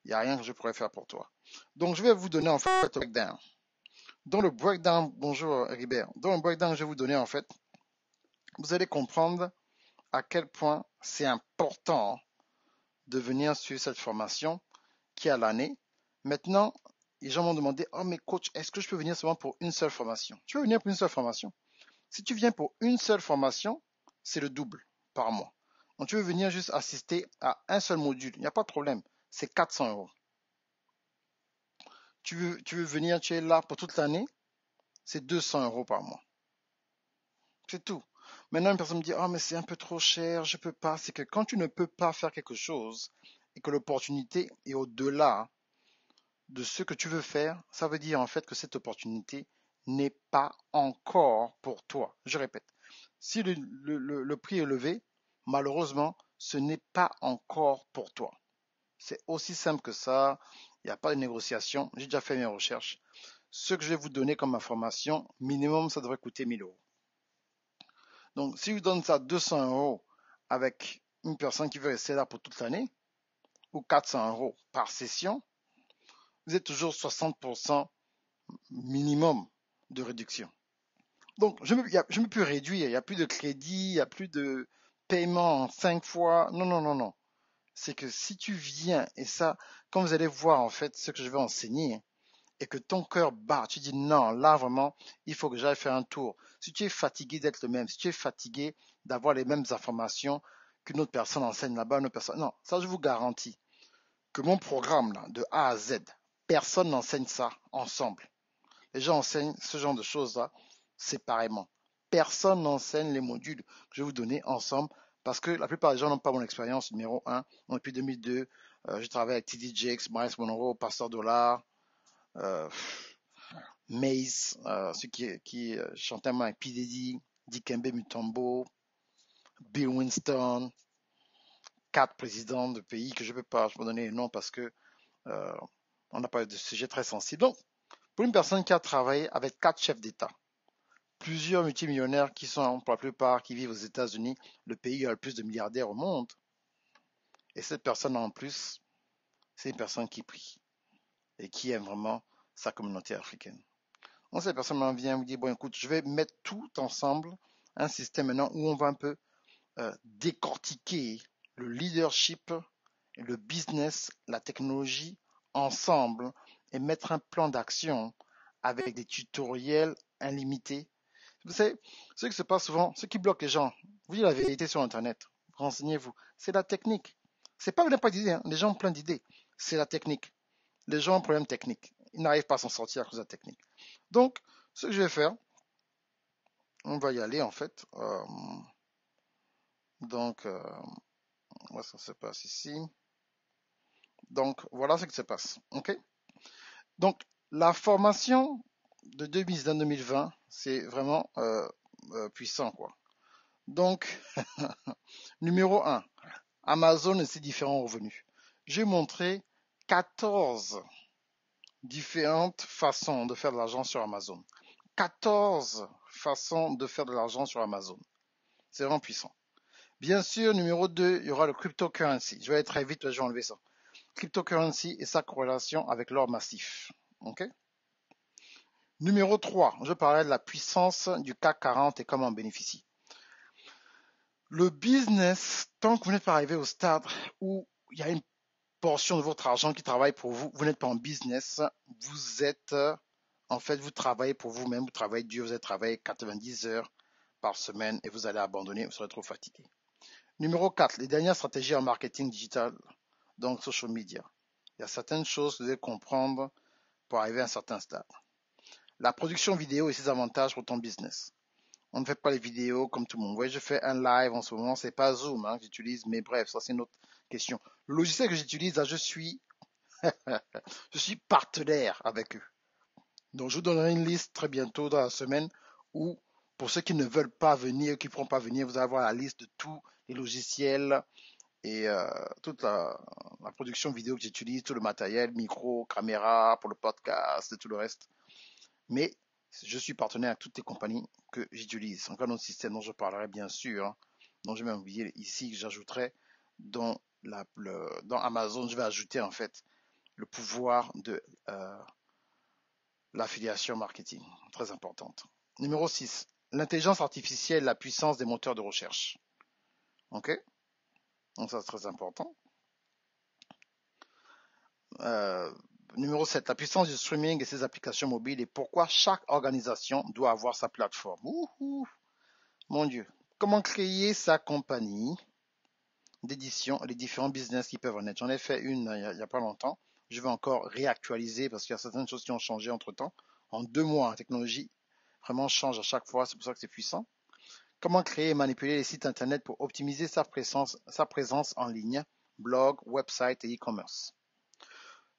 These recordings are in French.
il n'y a rien que je pourrais faire pour toi. Donc, je vais vous donner en fait le breakdown. Dans le breakdown, bonjour Ribert, dans le breakdown que je vais vous donner en fait, vous allez comprendre à quel point c'est important de venir suivre cette formation qui est à l'année. Maintenant, les gens m'ont demandé, oh mais coach, est-ce que je peux venir seulement pour une seule formation? Tu veux venir pour une seule formation? Si tu viens pour une seule formation, c'est le double par mois. Donc tu veux venir juste assister à un seul module, il n'y a pas de problème, c'est 400 euros. Tu veux venir, tu es là pour toute l'année, c'est 200 euros par mois. C'est tout. Maintenant, une personne me dit, oh mais c'est un peu trop cher, je peux pas. C'est que quand tu ne peux pas faire quelque chose et que l'opportunité est au-delà de ce que tu veux faire, ça veut dire en fait que cette opportunité n'est pas encore pour toi. Je répète, si le prix est élevé, malheureusement, ce n'est pas encore pour toi. C'est aussi simple que ça. Il n'y a pas de négociation. J'ai déjà fait mes recherches. Ce que je vais vous donner comme information, minimum, ça devrait coûter 1000 euros. Donc, si je vous donne ça 200 euros avec une personne qui veut rester là pour toute l'année, ou 400 euros par session, vous êtes toujours 60% minimum de réduction. Donc, je ne peux plus réduire. Il n'y a plus de crédit, il n'y a plus de paiement en 5 fois. Non, non, non, non. C'est que si tu viens, et ça, quand vous allez voir en fait ce que je vais enseigner, et que ton cœur bat, tu dis non, là vraiment, il faut que j'aille faire un tour. Si tu es fatigué d'être le même, si tu es fatigué d'avoir les mêmes informations qu'une autre personne enseigne là-bas, une autre personne, non, ça je vous garantis que mon programme là, de A à Z, personne n'enseigne ça ensemble. Les gens enseignent ce genre de choses-là séparément. Personne n'enseigne les modules que je vais vous donner ensemble parce que la plupart des gens n'ont pas mon expérience numéro 1. Depuis 2002, je travaille avec TD Jakes, Miles Monroe, Pasteur Dollar, euh, Mace, ceux qui chantaient avec P. Diddy, Dikembe Mutombo, Bill Winston, 4 présidents de pays que je ne peux pas vous donner les noms parce que euh, on n'a pas de sujet très sensible. Donc, pour une personne qui a travaillé avec 4 chefs d'État, plusieurs multimillionnaires qui sont pour la plupart qui vivent aux États-Unis, le pays où a le plus de milliardaires au monde, et cette personne en plus, c'est une personne qui prie et qui aime vraiment sa communauté africaine. Donc cette personne vient me dire, bon écoute, je vais mettre tout ensemble, un système maintenant où on va un peu décortiquer le leadership, le business, la technologie ensemble et mettre un plan d'action avec des tutoriels illimités. Vous savez, ce qui se passe souvent, ce qui bloque les gens, vous dites la vérité sur Internet, renseignez-vous, c'est la technique. C'est pas que vous n'avez pas d'idées, hein. Les gens ont plein d'idées, c'est la technique. Les gens ont un problème technique, ils n'arrivent pas à s'en sortir à cause de la technique. Donc, ce que je vais faire, on va y aller en fait. Donc, ça se passe ici. Donc, voilà ce qui se passe. OK? Donc, la formation de 2019-2020, c'est vraiment puissant, quoi. Donc, numéro 1, Amazon et ses différents revenus. J'ai montré 14 différentes façons de faire de l'argent sur Amazon. 14 façons de faire de l'argent sur Amazon. C'est vraiment puissant. Bien sûr, numéro 2, il y aura le cryptocurrency. Je vais aller très vite, je vais enlever ça. Cryptocurrency et sa corrélation avec l'or massif. OK? Numéro 3, je parlais de la puissance du CAC 40 et comment en bénéficier. Le business, tant que vous n'êtes pas arrivé au stade où il y a une portion de votre argent qui travaille pour vous, vous n'êtes pas en business, vous êtes, en fait, vous travaillez pour vous-même, vous travaillez dur, vous allez travailler 90 heures par semaine et vous allez abandonner, vous serez trop fatigué. Numéro 4, les dernières stratégies en marketing digital, donc social media. Il y a certaines choses que vous devez comprendre pour arriver à un certain stade. La production vidéo et ses avantages pour ton business. On ne fait pas les vidéos comme tout le monde. Vous voyez, je fais un live en ce moment, c'est pas Zoom que j'utilise, mais bref, ça c'est une autre question. Le logiciel que j'utilise, là, je suis partenaire avec eux. Donc je vous donnerai une liste très bientôt dans la semaine où, pour ceux qui ne veulent pas venir, qui ne pourront pas venir, vous allez avoir la liste de tous les logiciels et toute la production vidéo que j'utilise, tout le matériel, micro, caméra, pour le podcast et tout le reste. Mais je suis partenaire avec toutes les compagnies que j'utilise. Encore un autre système dont je parlerai bien sûr, dont je vais oublier ici, que j'ajouterai, dont dans Amazon, je vais ajouter en fait le pouvoir de l'affiliation marketing, très importante. Numéro 6, l'intelligence artificielle, la puissance des moteurs de recherche. Ok? Donc ça c'est très important. Euh, Numéro 7, la puissance du streaming et ses applications mobiles et pourquoi chaque organisation doit avoir sa plateforme. Ouhou, mon Dieu. Comment créer sa compagnie d'édition, les différents business qui peuvent en être. J'en ai fait une il n'y a pas longtemps. Je vais encore réactualiser parce qu'il y a certaines choses qui ont changé entre temps. En 2 mois, la technologie vraiment change à chaque fois. C'est pour ça que c'est puissant. Comment créer et manipuler les sites internet pour optimiser sa présence en ligne, blog, website et e-commerce.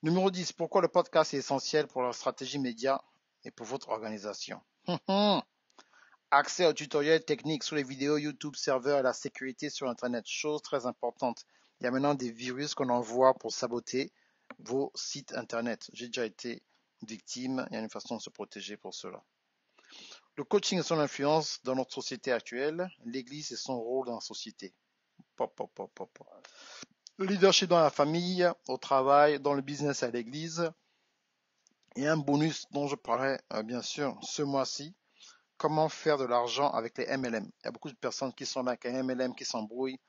Numéro 10, pourquoi le podcast est essentiel pour la stratégie média et pour votre organisation. Accès aux tutoriels techniques sur les vidéos YouTube serveurs et la sécurité sur Internet. Chose très importante. Il y a maintenant des virus qu'on envoie pour saboter vos sites Internet. J'ai déjà été victime. Il y a une façon de se protéger pour cela. Le coaching et son influence dans notre société actuelle. L'église et son rôle dans la société. Le leadership dans la famille, au travail, dans le business à l'église. Et un bonus dont je parlerai bien sûr ce mois-ci. Comment faire de l'argent avec les MLM. Il y a beaucoup de personnes qui sont là avec un MLM, qui s'embrouillent,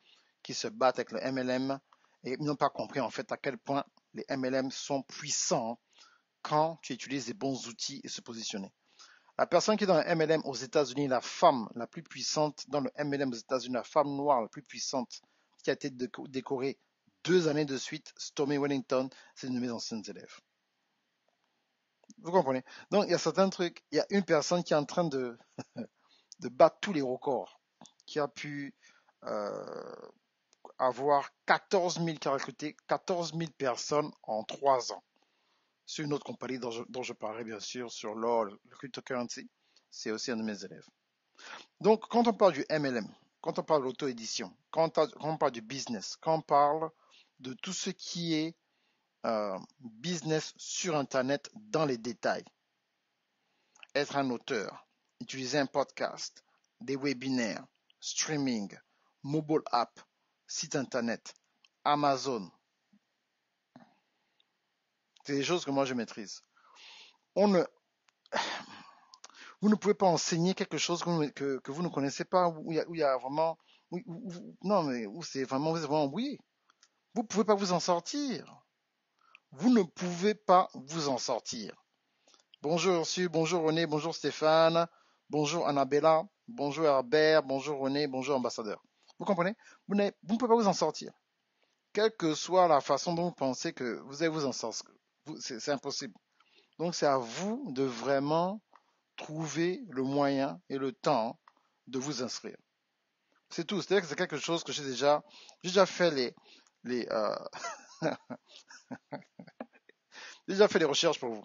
qui se battent avec le MLM et ils n'ont pas compris en fait à quel point les MLM sont puissants quand tu utilises les bons outils et se positionner. La personne qui est dans le MLM aux États-Unis, la femme la plus puissante dans le MLM aux États-Unis, la femme noire la plus puissante qui a été décorée 2 années de suite, Stormy Wellington, c'est une de mes anciennes élèves. Vous comprenez? Donc il y a certains trucs, il y a une personne qui est en train de battre tous les records, qui a pu avoir 14 000 recruté 14 000 personnes en 3 ans. C'est une autre compagnie dont je parlerai bien sûr sur l'or, le cryptocurrency. C'est aussi un de mes élèves. Donc, quand on parle du MLM, quand on parle de l'auto-édition, quand on parle du business, quand on parle de tout ce qui est business sur Internet dans les détails, être un auteur, utiliser un podcast, des webinaires, streaming, mobile app, site Internet, Amazon, c'est des choses que moi je maîtrise. Vous ne pouvez pas enseigner quelque chose que vous ne connaissez pas, où il y a vraiment, non mais où c'est vraiment oui. Vous ne pouvez pas vous en sortir. Vous ne pouvez pas vous en sortir. Bonjour Sue, bonjour René, bonjour Stéphane, bonjour Annabella, bonjour Herbert, bonjour René, bonjour ambassadeur. Vous comprenez? Vous ne pouvez pas vous en sortir. Quelle que soit la façon dont vous pensez que vous allez vous en sortir, c'est impossible. Donc c'est à vous de vraiment trouver le moyen et le temps de vous inscrire. C'est tout. C'est-à-dire que c'est quelque chose que j'ai déjà fait déjà fait les recherches pour vous.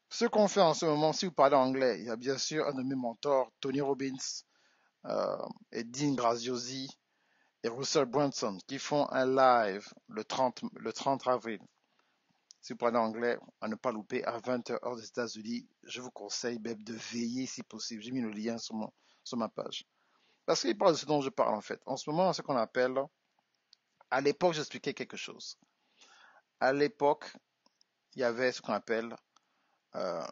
Ce qu'on fait en ce moment, si vous parlez anglais, il y a bien sûr un de mes mentors, Tony Robbins, et Dean Graziosi et Russell Brunson, qui font un live le 30 avril. Si vous parlez anglais, à ne pas louper, à 20h heure des États-Unis, je vous conseille même de veiller si possible. J'ai mis le lien sur ma page. Parce qu'il parle de ce dont je parle en fait. En ce moment, ce qu'on appelle, à l'époque, j'expliquais quelque chose. À l'époque, il y avait ce qu'on appelle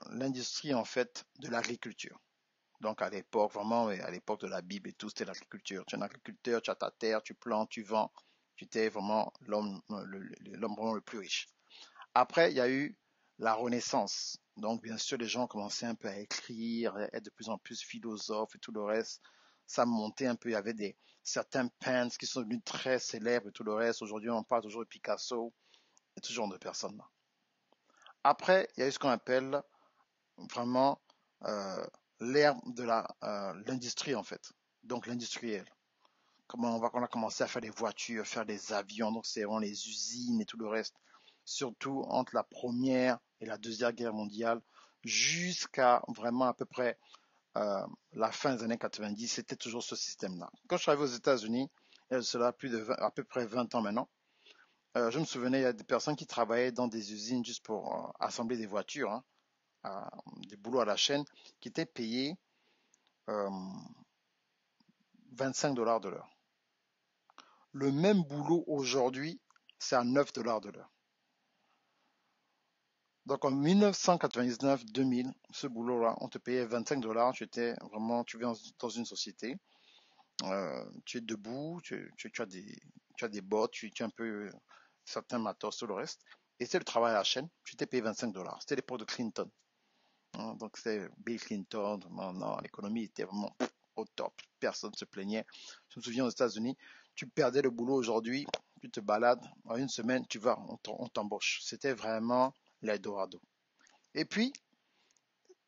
l'industrie en fait de l'agriculture. Donc à l'époque, vraiment, à l'époque de la Bible et tout, c'était l'agriculture. Tu es un agriculteur, tu as ta terre, tu plantes, tu vends. Tu étais vraiment l'homme vraiment le plus riche. Après, il y a eu la Renaissance. Donc, bien sûr, les gens ont commencé un peu à écrire, à être de plus en plus philosophes et tout le reste. Ça montait un peu. Il y avait certains peintres qui sont devenus très célèbres et tout le reste. Aujourd'hui, on parle toujours de Picasso et tout ce genre de personnes-là. Après, il y a eu ce qu'on appelle vraiment l'ère de l'industrie, en fait. Donc, l'industriel. Comment on a commencé à faire des voitures, faire des avions. Donc, c'est vraiment les usines et tout le reste. Surtout entre la Première et la Deuxième Guerre mondiale, jusqu'à vraiment à peu près la fin des années 90, c'était toujours ce système-là. Quand je suis arrivé aux États-Unis, il y a cela à peu près 20 ans maintenant, je me souvenais, il y a des personnes qui travaillaient dans des usines juste pour assembler des voitures, hein, des boulots à la chaîne, qui étaient payés $25 de l'heure. Le même boulot aujourd'hui, c'est à 9 dollars de l'heure. Donc en 1999-2000, ce boulot-là, on te payait 25 dollars. Tu étais vraiment, tu viens dans une société, tu es debout, tu as des bottes, tu as un peu certains matos, tout le reste. Et c'est le travail à la chaîne. Tu t'es payé 25 dollars. C'était l'époque de Clinton. Hein, donc c'est Bill Clinton. Non, l'économie était vraiment au top. Personne ne se plaignait. Je me souviens aux États-Unis, tu perdais le boulot aujourd'hui, tu te balades, en une semaine, tu vas, on t'embauche. C'était vraiment l'Eldorado. Et puis,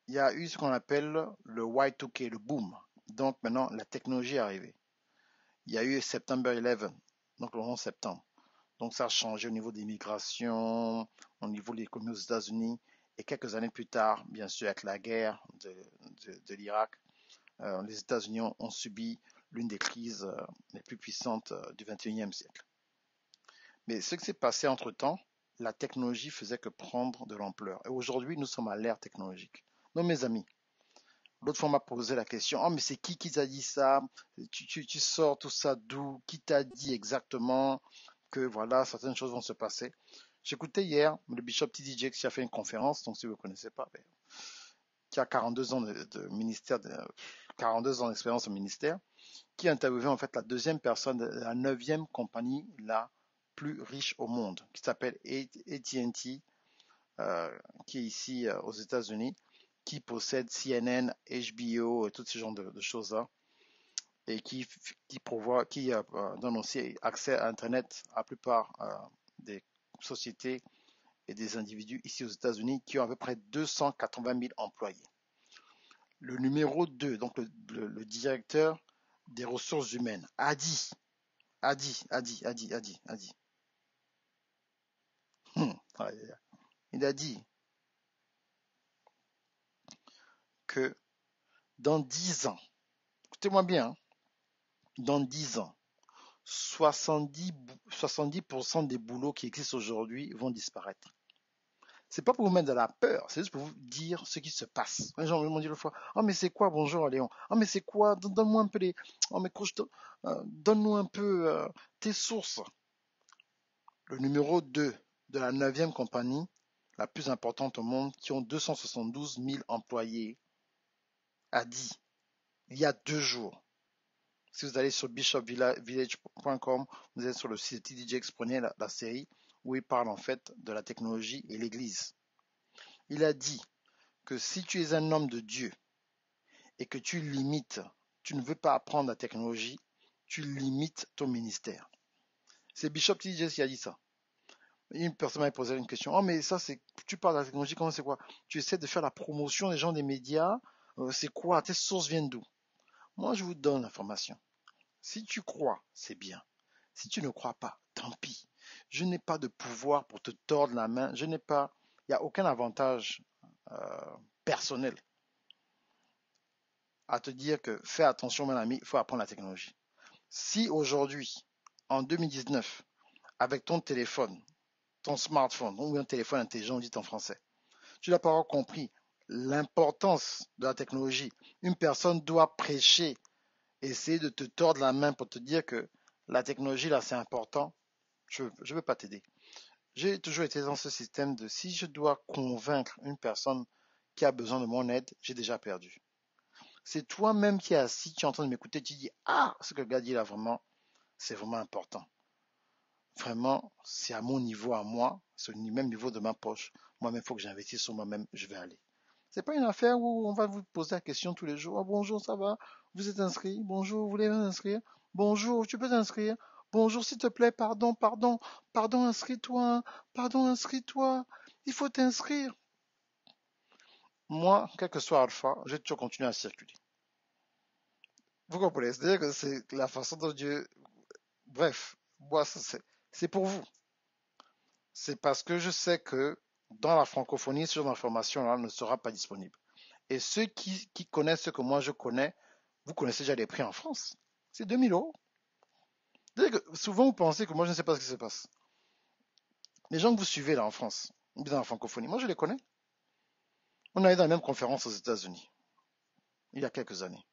il y a eu ce qu'on appelle le Y2K, le boom. Donc maintenant, la technologie est arrivée. Il y a eu September 11, donc le 11 septembre. Donc ça a changé au niveau des migrations, au niveau de l'économie aux États-Unis. Et quelques années plus tard, bien sûr, avec la guerre de l'Irak, les États-Unis ont subi l'une des crises les plus puissantes du 21e siècle. Mais ce qui s'est passé entre-temps, la technologie faisait que prendre de l'ampleur. Et aujourd'hui, nous sommes à l'ère technologique. Donc mes amis, l'autre fois on m'a posé la question, oh mais c'est qui t'a dit ça? Tu sors tout ça d'où? Qui t'a dit exactement que voilà, certaines choses vont se passer? J'écoutais hier le bishop T.D. Jakes qui a fait une conférence, donc si vous ne connaissez pas, qui a 42 ans de ministère, 42 ans d'expérience au ministère, qui a interviewé en fait la deuxième personne, la neuvième compagnie la plus riche au monde, qui s'appelle AT&T, qui est ici aux États-Unis, qui possède CNN, HBO et tout ce genre de choses-là, et qui donne aussi accès à Internet à la plupart des sociétés et des individus ici aux États-Unis qui ont à peu près 280 000 employés. Le numéro 2, donc le directeur des ressources humaines, a dit, il a dit que dans 10 ans, écoutez-moi bien, dans 10 ans, 70% des boulots qui existent aujourd'hui vont disparaître. C'est pas pour vous mettre de la peur, c'est juste pour vous dire ce qui se passe. Les gens m'ont dit l'autre fois, oh mais c'est quoi, bonjour Léon, oh mais c'est quoi, donne-moi un peu les, oh mais coach, donne-nous un peu tes sources. Le numéro 2 de la 9e compagnie, la plus importante au monde, qui ont 272 000 employés, a dit, il y a 2 jours, si vous allez sur bishopvillage.com, vous êtes sur le site TDJX, prenez la série où il parle en fait de la technologie et l'église. Il a dit que si tu es un homme de Dieu et que tu limites, tu ne veux pas apprendre la technologie, tu limites ton ministère. C'est Bishop TDJX qui a dit ça. Une personne m'a posé une question. Oh, mais ça, c'est, tu parles de la technologie, comment c'est quoi? Tu essaies de faire la promotion des gens des médias, c'est quoi? Tes sources viennent d'où? Moi, je vous donne l'information. Si tu crois, c'est bien. Si tu ne crois pas, tant pis. Je n'ai pas de pouvoir pour te tordre la main. Il n'y a aucun avantage personnel à te dire que fais attention, mon ami, il faut apprendre la technologie. Si aujourd'hui, en 2019, avec ton téléphone, ton smartphone, ou un téléphone intelligent, dit en français, tu n'as pas encore compris l'importance de la technologie, une personne doit prêcher, essayer de te tordre la main pour te dire que la technologie, là, c'est important, je ne veux pas t'aider. J'ai toujours été dans ce système de si je dois convaincre une personne qui a besoin de mon aide, j'ai déjà perdu. C'est toi-même qui es assis, tu es en train de m'écouter, tu dis, ah, ce que le gars dit là, vraiment, c'est vraiment important. Vraiment, c'est à mon niveau, à moi, c'est au même niveau de ma poche. Moi-même, il faut que j'investisse sur moi-même, je vais aller. C'est pas une affaire où on va vous poser la question tous les jours. Oh, bonjour, ça va? Vous êtes inscrit? Bonjour, vous voulez m'inscrire? Bonjour, tu peux t'inscrire? Bonjour, s'il te plaît, pardon, inscris-toi, pardon, inscris-toi. Il faut t'inscrire. Moi, quel que soit Alpha, je vais toujours continuer à circuler. Vous comprenez? C'est-à-dire que c'est la façon dont Dieu... Bref, moi, c'est pour vous. C'est parce que je sais que dans la francophonie, ce genre d'information-là ne sera pas disponible. Et ceux qui connaissent ce que moi je connais, vous connaissez déjà les prix en France. C'est 2000 euros. Souvent, vous pensez que moi, je ne sais pas ce qui se passe. Les gens que vous suivez là en France, dans la francophonie, moi, je les connais. On a eu dans la même conférence aux États-Unis, il y a quelques années.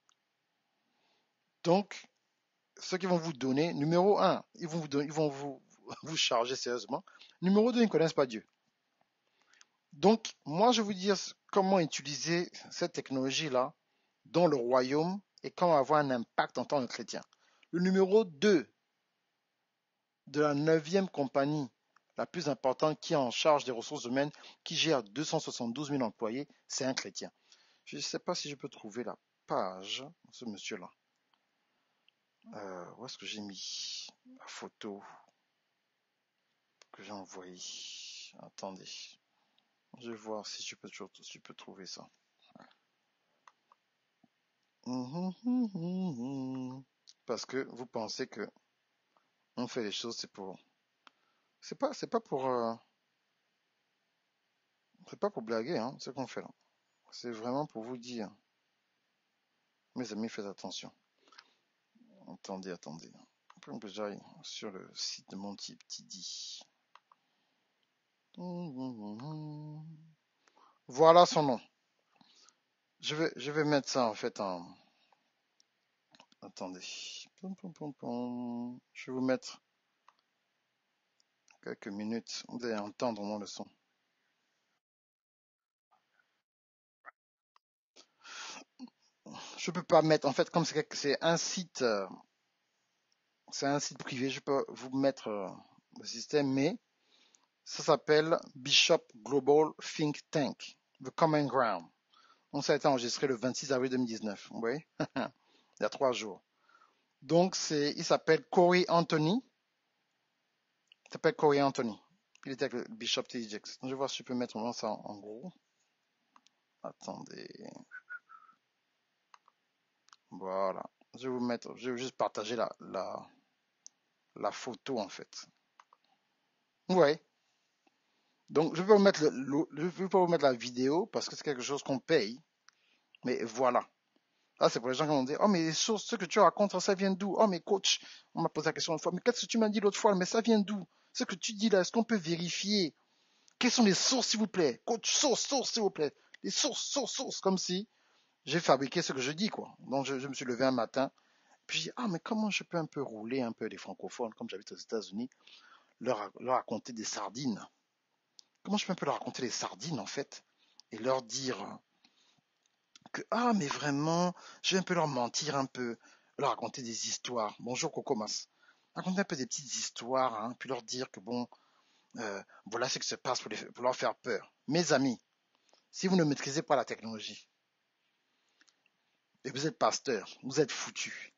Donc, ceux qui vont vous donner, numéro un, ils vont vous charger sérieusement. Numéro deux, ils ne connaissent pas Dieu. Donc, moi, je vais vous dire comment utiliser cette technologie-là dans le royaume et comment avoir un impact en tant que chrétien. Le numéro 2 de la 9e compagnie, la plus importante, qui est en charge des ressources humaines, qui gère 272 000 employés, c'est un chrétien. Je ne sais pas si je peux trouver la page de ce monsieur-là. Où est-ce que j'ai mis la photo que j'ai envoyée? Attendez. Je vais voir si je peux trouver ça. Parce que vous pensez que on fait les choses, c'est pas pour blaguer, hein, ce qu'on fait là. C'est vraiment pour vous dire, mes amis, faites attention. Attendez. On peut j'aille sur le site de mon type TD. Voilà son nom. Je vais mettre ça en fait en. Attendez. Je vais vous mettre quelques minutes. Vous allez entendre mon le son. Je peux pas mettre. En fait, comme c'est un site, privé, je peux vous mettre le système, mais ça s'appelle Bishop Global Think Tank, The Common Ground. Donc ça a été enregistré le 26 avril 2019. Vous voyez, il y a 3 jours. Donc il s'appelle Corey Anthony. Il s'appelle Corey Anthony. Il était avec le Bishop T.D. Jakes. Donc je vais voir si je peux mettre ça en gros. Attendez. Voilà. Je vais juste partager la photo en fait. Ouais. Donc je vais vous mettre la vidéo parce que c'est quelque chose qu'on paye. Mais voilà. Là, c'est pour les gens qui vont dire, oh, mais les sources, ce que tu racontes, ça vient d'où? Oh, mais coach, on m'a posé la question une fois, mais qu'est-ce que tu m'as dit l'autre fois? Mais ça vient d'où? Ce que tu dis là, est-ce qu'on peut vérifier? Quelles sont les sources, s'il vous plaît? Coach, source, s'il vous plaît. Les sources, comme si j'ai fabriqué ce que je dis, quoi. Donc, je me suis levé un matin, puis j'ai dit, ah, mais comment je peux un peu rouler un peu les francophones, comme j'habite aux États-Unis, leur raconter des sardines? Comment je peux un peu leur raconter les sardines, en fait, et leur dire que, ah, mais vraiment, je vais un peu leur mentir un peu, leur raconter des histoires. Bonjour, Cocomas. Raconter un peu des petites histoires, hein, puis leur dire que, bon, voilà ce qui se passe pour leur faire peur. Mes amis, si vous ne maîtrisez pas la technologie, et vous êtes pasteur, vous êtes foutu.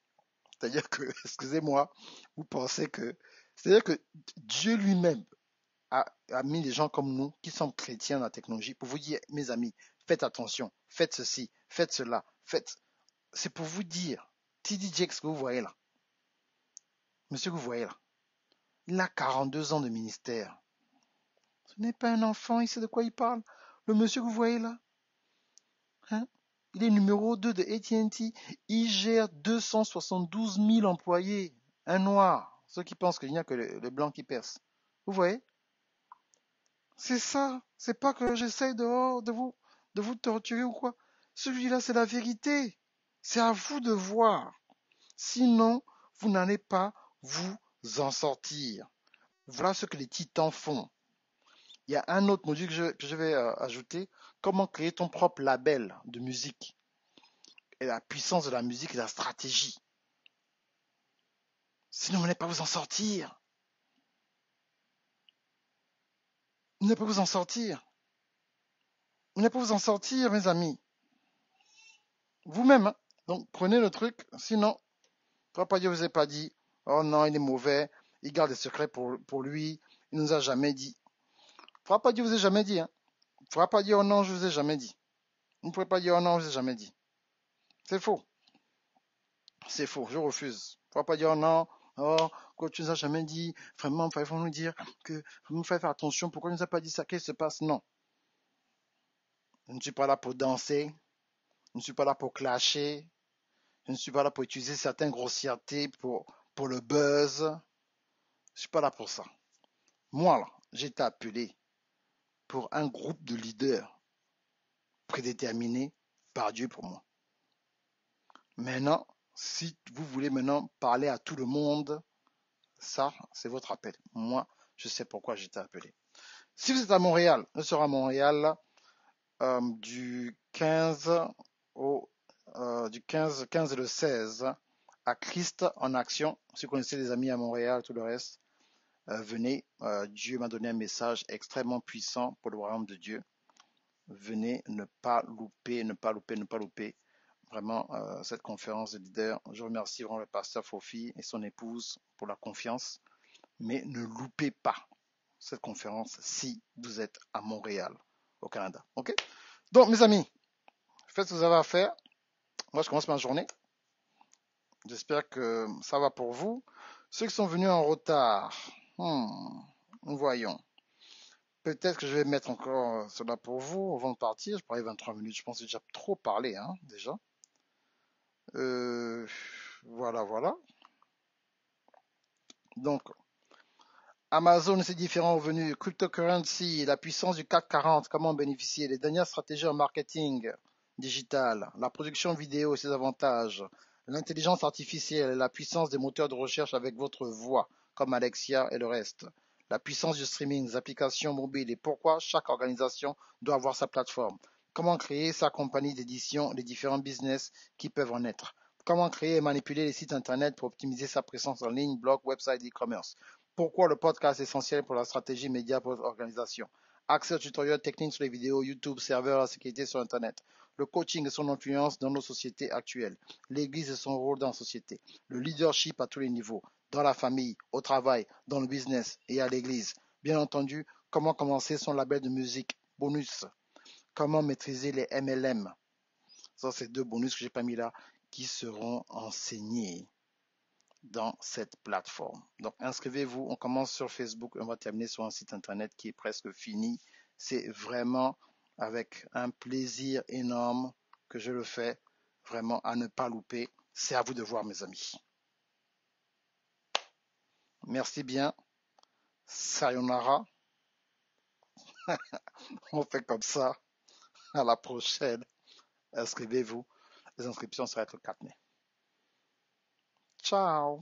C'est-à-dire que, excusez-moi, vous pensez que, c'est-à-dire que Dieu lui-même a mis des gens comme nous qui sont chrétiens dans la technologie pour vous dire, mes amis, faites attention, faites ceci, faites cela, faites. C'est pour vous dire, T.D. Jakes que vous voyez là, monsieur que vous voyez là, il a 42 ans de ministère. Ce n'est pas un enfant, il sait de quoi il parle. Le monsieur que vous voyez là, hein, il est numéro 2 de AT&T, il gère 272 000 employés, un noir, ceux qui pensent qu'il n'y a que les blancs qui percent. Vous voyez? C'est ça, c'est pas que j'essaye de vous torturer ou quoi. Celui-là, c'est la vérité. C'est à vous de voir. Sinon, vous n'allez pas vous en sortir. Voilà ce que les titans font. Il y a un autre module que je vais ajouter. Comment créer ton propre label de musique. Et la puissance de la musique et la stratégie. Sinon, vous n'allez pas vous en sortir. Vous n'allez pas vous en sortir. Vous n'allez pas vous en sortir, mes amis. Vous-même. Hein. Donc, prenez le truc. Sinon, Papa Dieu vous a pas dit. Oh non, il est mauvais. Il garde des secrets pour lui. Il nous a jamais dit. Papa Dieu vous a jamais dit. Hein. Il ne faudra pas dire oh non, je vous ai jamais dit. Vous ne pouvez pas dire oh non, je vous ai jamais dit. C'est faux. C'est faux, je refuse. Il ne faudra pas dire oh non, oh, quoi tu nous as jamais dit. Vraiment, il faut nous dire que il faut faire attention. Pourquoi il ne nous a pas dit ça? Qu'est-ce qui se passe? Non. Je ne suis pas là pour danser. Je ne suis pas là pour clasher. Je ne suis pas là pour utiliser certaines grossièretés pour le buzz. Je ne suis pas là pour ça. Moi, là, j'ai été appelé pour un groupe de leaders prédéterminés par Dieu pour moi. Maintenant, Si vous voulez maintenant parler à tout le monde, ça, c'est votre appel. Moi, je sais pourquoi j'étais appelé. Si vous êtes à Montréal, je serai à Montréal du 15 au du 15 et le 16 à Christ en action. Si vous connaissez des amis à Montréal, tout le reste, venez. Dieu m'a donné un message extrêmement puissant pour le royaume de Dieu. Venez, ne pas louper, ne pas louper, ne pas louper. Vraiment, cette conférence de leaders. Je remercie vraiment le pasteur Fofi et son épouse pour la confiance. Mais ne loupez pas cette conférence si vous êtes à Montréal, au Canada. OK? Donc, mes amis, faites ce que vous avez à faire. Moi, je commence ma journée. J'espère que ça va pour vous. Ceux qui sont venus en retard, nous voyons. Peut-être que je vais mettre encore cela pour vous avant de partir. Je parlais 23 minutes. Je pense que j'ai déjà trop parlé, hein, déjà. Voilà, voilà. Donc, Amazon et ses différents revenus, cryptocurrency, la puissance du CAC 40, comment en bénéficier, les dernières stratégies en marketing digital, la production vidéo et ses avantages, l'intelligence artificielle et la puissance des moteurs de recherche avec votre voix, comme Alexia et le reste, la puissance du streaming, des applications mobiles et pourquoi chaque organisation doit avoir sa plateforme, comment créer sa compagnie d'édition, les différents business qui peuvent en être, comment créer et manipuler les sites internet pour optimiser sa présence en ligne, blog, website, e-commerce. Pourquoi le podcast est essentiel pour la stratégie média pour votre organisation? Accès aux tutoriels techniques sur les vidéos YouTube, serveurs, la sécurité sur Internet. Le coaching et son influence dans nos sociétés actuelles. L'église et son rôle dans la société. Le leadership à tous les niveaux. Dans la famille, au travail, dans le business et à l'église. Bien entendu, comment commencer son label de musique. Bonus. Comment maîtriser les MLM. Ça, c'est deux bonus que j'ai pas mis là qui seront enseignés dans cette plateforme. Donc, inscrivez-vous. On commence sur Facebook. On va terminer sur un site internet qui est presque fini. C'est vraiment avec un plaisir énorme que je le fais. Vraiment à ne pas louper. C'est à vous de voir, mes amis. Merci bien. Sayonara. On fait comme ça. À la prochaine. Inscrivez-vous. Les inscriptions seront le 4 mai. Ciao.